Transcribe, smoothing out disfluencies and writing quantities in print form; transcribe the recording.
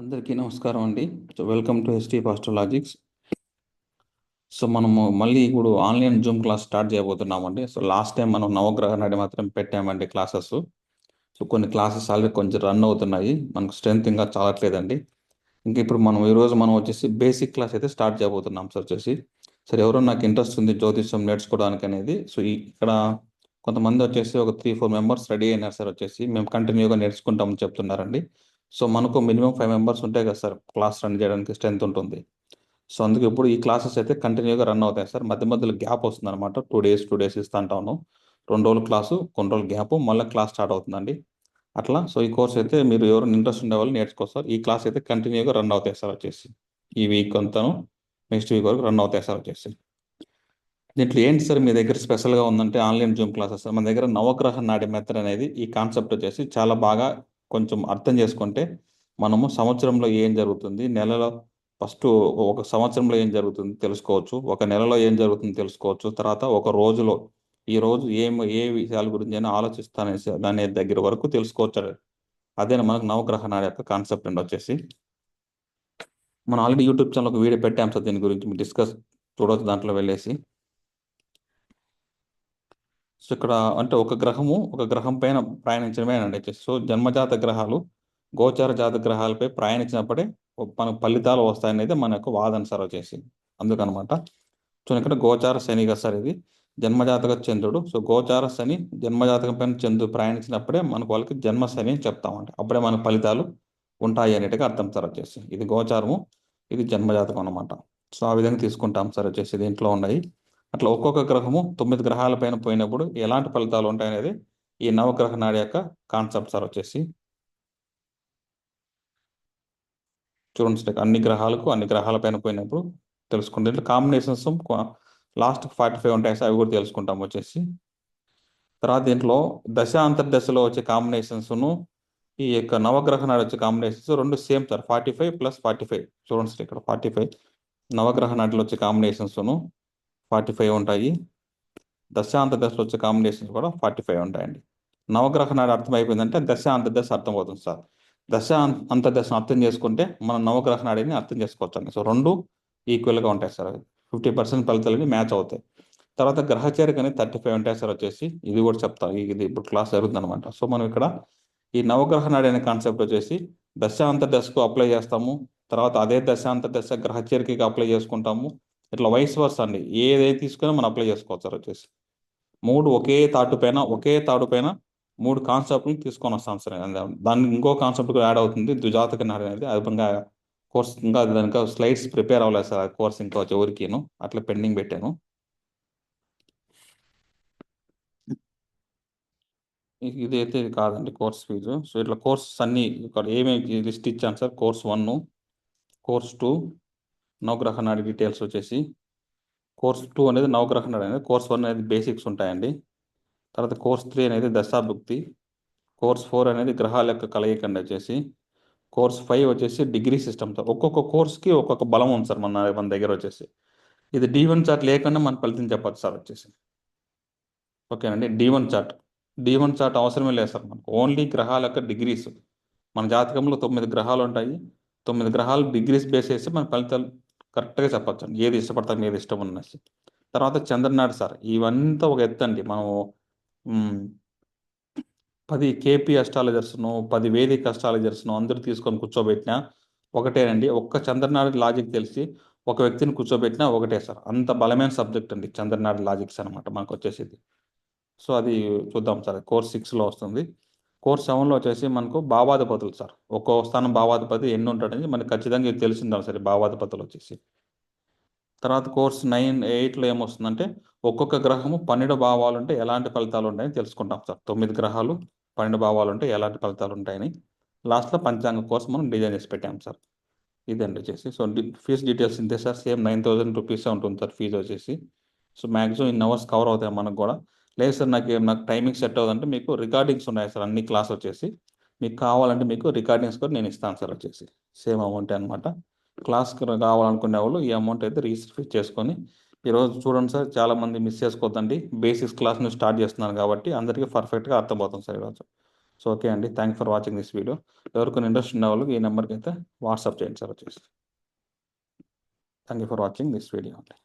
అందరికీ నమస్కారం అండి. వెల్కమ్ టు ఎస్టీ పాస్ట్రాలజిక్స్. మనము మళ్ళీ ఇప్పుడు ఆన్లైన్ జూమ్ క్లాస్ స్టార్ట్ చేయబోతున్నామండి. లాస్ట్ టైం మనం నవగ్రహ నాడి మాత్రం పెట్టామండి క్లాసెస్. కొన్ని క్లాసెస్ ఆల్రెడీ కొంచెం రన్ అవుతున్నాయి. మనకు స్ట్రెంత్ ఇంకా చాలట్లేదండి. ఇంకా ఇప్పుడు ఈరోజు మనం వచ్చేసి బేసిక్ క్లాస్ అయితే స్టార్ట్ చేయబోతున్నాం సార్ వచ్చేసి. ఎవరో నాకు ఇంట్రెస్ట్ ఉంది జ్యోతిష్యం నేర్చుకోవడానికి అనేది. ఇక్కడ కొంతమంది వచ్చేసి ఒక 3-4 మెంబర్స్ రెడీ అయినారు సార్ వచ్చేసి. మేము కంటిన్యూగా నేర్చుకుంటామని చెప్తున్నారండి. మనకు మినిమం 5 మెంబర్స్ ఉంటాయి కదా సార్ క్లాస్ రన్ చేయడానికి స్ట్రెంత్ ఉంటుంది. అందుకే ఇప్పుడు ఈ క్లాసెస్ అయితే కంటిన్యూగా రన్ అవుతాయి సార్. మధ్య మధ్యలో గ్యాప్ వస్తుంది అనమాట. 2 days ఇస్తా ఉంటాను. 2 రోజులు క్లాసు, కొన్ని రోజులు గ్యాప్, మళ్ళీ క్లాస్ స్టార్ట్ అవుతుందండి. అట్లా ఈ కోర్స్ అయితే మీరు ఎవరు ఇంట్రెస్ట్ ఉండే వాళ్ళు నేర్చుకోవచ్చు. ఈ క్లాస్ అయితే కంటిన్యూగా రన్ అవుతాయి సార్ వచ్చేసి. ఈ వీక్ అంతాను నెక్స్ట్ వీక్ వరకు రన్ అవుతాయి సార్ వచ్చేసి. దీంట్లో ఏంటి సార్ మీ దగ్గర స్పెషల్గా ఉందంటే ఆన్లైన్ జూమ్ క్లాసెస్. మన దగ్గర నవగ్రహ నాడి మెథడ్ అనేది ఈ కాన్సెప్ట్ వచ్చేసి చాలా బాగా కొంచెం అర్థం చేసుకుంటే మనము సంవత్సరంలో ఏం జరుగుతుంది, నెలలో ఫస్ట్ ఒక సంవత్సరంలో ఏం జరుగుతుంది తెలుసుకోవచ్చు, ఒక నెలలో ఏం జరుగుతుంది తెలుసుకోవచ్చు, తర్వాత ఒక రోజులో ఈ రోజు ఏ విషయాల గురించి అయినా ఆలోచిస్తానేసి దాని దగ్గర వరకు తెలుసుకోవచ్చు. అదే మనకు నవగ్రహ నాడి యొక్క కాన్సెప్ట్ అండి వచ్చేసి. మనం ఆల్రెడీ యూట్యూబ్ ఛానల్ ఒక వీడియో పెట్టాం సార్ దీని గురించి, మీరు చూడవచ్చు దాంట్లో వెళ్ళేసి. ఇక్కడ అంటే ఒక గ్రహం పైన ప్రయాణించడమే అండి వచ్చేసి. జన్మజాత గ్రహాలు గోచార జాత గ్రహాలపై ప్రయాణించినప్పుడే మనకు ఫలితాలు వస్తాయనేది మన యొక్క వాదన సార్ వచ్చేసి. అందుకనమాట. ఇక్కడ గోచార శని కదా సార్ ఇది, జన్మజాతక చంద్రుడు. గోచార శని జన్మజాతకం పైన చంద్రుడు ప్రయాణించినప్పుడే మనకు వాళ్ళకి జన్మ శని అని చెప్తామంట. అప్పుడే మన ఫలితాలు ఉంటాయి అనేట్టుగా అర్థం సార్ వచ్చేసి. ఇది గోచారము, ఇది జన్మజాతకం అనమాట. ఆ విధంగా తీసుకుంటాం సార్ వచ్చేసి. దీంట్లో ఉన్నాయి అట్లా ఒక్కొక్క గ్రహము 9 గ్రహాల పైన పోయినప్పుడు ఎలాంటి ఫలితాలు ఉంటాయనేది ఈ నవగ్రహ నాడి యొక్క కాన్సెప్ట్ సార్ వచ్చేసి. చూడండి సార్, అన్ని గ్రహాల పైన పోయినప్పుడు తెలుసుకుంటే కాంబినేషన్స్ లాస్ట్ 45 ఉంటాయి సార్, అవి కూడా తెలుసుకుంటాం వచ్చేసి. తర్వాత దీంట్లో దశ అంతర్దశలో వచ్చే కాంబినేషన్స్ను ఈ యొక్క నవగ్రహ నాడి వచ్చే కాంబినేషన్స్ రెండు సేమ్ సార్. 45+45 చూడండి సార్, ఇక్కడ 45 నవగ్రహ నాటిలో వచ్చే కాంబినేషన్స్ను 45 ఉంటాయి. దశాంత దశలో వచ్చే కాంబినేషన్స్ కూడా 45 ఉంటాయండి. నవగ్రహ నాడి అర్థం అయిపోయిందంటే దశ అర్థం అవుతుంది సార్. అంతర్దశను అర్థం చేసుకుంటే మనం నవగ్రహ నాడిని అర్థం చేసుకోవచ్చు అండి. రెండు ఈక్వల్గా ఉంటాయి సార్. 50% ఫలితాలకి మ్యాచ్ అవుతాయి. తర్వాత గ్రహచరిక అనేది 35 ఉంటాయి సార్ వచ్చేసి. ఇది కూడా చెప్తాను, ఇది ఇప్పుడు క్లాస్ జరుగుతుంది అనమాట. మనం ఇక్కడ ఈ నవగ్రహ నాడి అనే కాన్సెప్ట్ వచ్చేసి దశకు అప్లై చేస్తాము. తర్వాత అదే దశ గ్రహచరికకి అప్లై చేసుకుంటాము. ఇట్లా వైస్ వర్స్ అండి, ఏదైతే తీసుకున్నా మనం అప్లై చేసుకోవచ్చు సార్ వచ్చేసి. ఒకే తాడు పైన 3 కాన్సెప్ట్లు తీసుకొని వస్తాం సార్. దానికి ఇంకో కాన్సెప్ట్ కూడా యాడ్ అవుతుంది, ద్విజాతక నాడి అనేది. అదేవిధంగా కోర్స్ ఇంకా దానికి స్లైడ్స్ ప్రిపేర్ అవ్వలేదు సార్. కోర్స్ ఇంకా చివరికిను అట్లా పెండింగ్ పెట్టాను. ఇదైతే ఇది కాదండి కోర్స్ ఫీజు. ఇట్లా కోర్సెస్ అన్ని ఇక్కడ ఏమేమి లిస్ట్ ఇచ్చాను సార్. కోర్స్ 1, కోర్స్ 2 నవగ్రహ నాడి డీటెయిల్స్ వచ్చేసి. కోర్స్ 2 అనేది నవగ్రహ నాడి అనేది. కోర్స్ 1 అనేది బేసిక్స్ ఉంటాయండి. తర్వాత కోర్స్ 3 అనేది దశాభుక్తి. కోర్స్ 4 అనేది గ్రహాల యొక్క కలయిక అండి వచ్చేసి. కోర్స్ 5 వచ్చేసి డిగ్రీ సిస్టమ్ సార్. ఒక్కొక్క కోర్స్కి ఒక్కొక్క బలం ఉంది సార్ మన దగ్గర వచ్చేసి. ఇది D1 చార్ట్ లేకుండా మన ఫలితం చెప్పచ్చు సార్ వచ్చేసి. ఓకేనండి. D1 చార్ట్ అవసరమే లేదు సార్ మనకు. ఓన్లీ గ్రహాల యొక్క డిగ్రీస్. మన జాతకంలో 9 గ్రహాలు ఉంటాయి. 9 గ్రహాలు డిగ్రీస్ బేస్ చేసి మన ఫలితాలు కరెక్ట్గా చెప్పచ్చు అండి. ఏది ఇష్టపడతాం, ఏది ఇష్టం ఉన్నది. తర్వాత చంద్రనాడు సార్. ఇవంతా ఒక ఎత్తు అండి. మనం 10 కేపీ అస్ట్రాలజర్స్ను, 10 వేదిక్ అస్ట్రాలజర్స్ను అందరూ తీసుకొని కూర్చోబెట్టినా ఒకటేనండి. ఒక్క చంద్రనాడు లాజిక్ తెలిసి ఒక వ్యక్తిని కూర్చోబెట్టినా ఒకటే సార్. అంత బలమైన సబ్జెక్ట్ అండి చంద్రనాడు లాజిక్స్ అనమాట మనకు వచ్చేసి. అది చూద్దాం సార్. కోర్స్ 6లో వస్తుంది. కోర్స్ 7లో వచ్చేసి మనకు భావాధిపతులు సార్. ఒక్కో స్థానం భావాధిపతి ఎన్ని ఉంటాడని మనకు ఖచ్చితంగా ఇది తెలిసిందాం సరే భావాధిపతులు వచ్చేసి. తర్వాత కోర్స్ 8లో ఏమొస్తుందంటే ఒక్కొక్క గ్రహము 12 భావాలు ఉంటే ఎలాంటి ఫలితాలు ఉంటాయని తెలుసుకుంటాం సార్. 9 గ్రహాలు 12 భావాలు ఉంటే ఎలాంటి ఫలితాలు ఉంటాయని లాస్ట్లో పంచాంగ కోర్స్ మనం డిజైన్ చేసి పెట్టాం సార్. ఇదండి వచ్చేసి. ఫీజ్ డీటెయిల్స్ ఇంతే సార్. సేమ్ 9,000 రూపీసే ఉంటుంది సార్ ఫీజు వచ్చేసి. మ్యాక్సిమం ఇన్ అవర్స్ కవర్ అవుతాయి మనకు కూడా. లేదు సార్ నాకు టైమింగ్ సెట్ అవుతుందంటే మీకు రికార్డింగ్స్ ఉన్నాయి సార్ అన్ని క్లాస్ వచ్చేసి. మీకు కావాలంటే మీకు రికార్డింగ్స్ కూడా నేను ఇస్తాను సార్ వచ్చేసి. సేమ్ అమౌంట్ అనమాట. క్లాస్కి కావాలనుకునే వాళ్ళు ఈ అమౌంట్ అయితే రిజిస్టర్ చేసుకొని ఈరోజు చూడండి సార్. చాలామంది మిస్ చేసుకోవద్దండి. బేసిక్స్ క్లాస్ని స్టార్ట్ చేస్తున్నాను కాబట్టి అందరికీ పర్ఫెక్ట్గా అర్థమవుతుంది సార్ ఈరోజు. సో ఓకే అండి, thank for watching this video. ఎవరికైనా ఇంట్రెస్ట్ ఉన్న వాళ్ళకి ఈ నెంబర్కి అయితే వాట్సాప్ చేయండి సార్ వచ్చేసి. Thank you for watching this video అండి.